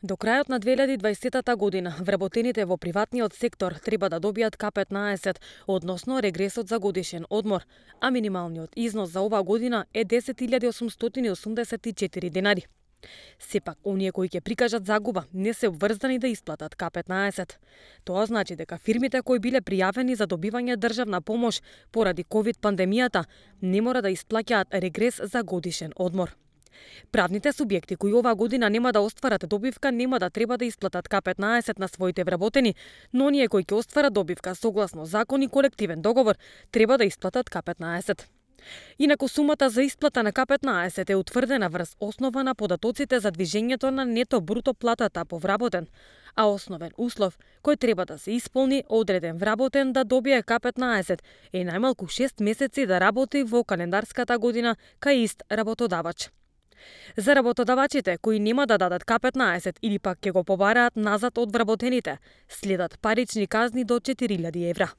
До крајот на 2020 година вработените во приватниот сектор треба да добијат К15, односно регресот за годишен одмор, а минималниот износ за оваа година е 10.884 денари. Сепак, оние кои ќе прикажат загуба не се обврзани да исплатат К15. Тоа значи дека фирмите кои биле пријавени за добивање државна помош поради ковид пандемијата не мора да исплаќаат регрес за годишен одмор. Правните субјекти кои оваа година нема да остварат добивка нема да треба да исплатат К15 на своите вработени, но оние кои ќе остварат добивка согласно закон и колективен договор треба да исплатат К15. Инаку сумата за исплата на К15 е утврдена врз основа на податоците за движењето на нето бруто платата по вработен, а основен услов кој треба да се исполни одреден вработен да добие К15 е најмалку 6 месеци да работи во календарската година кај ист работодавач. За работодавачите кои нема да дадат К15 или пак ќе го побараат назад од вработените, следат парични казни до 4.000 евра.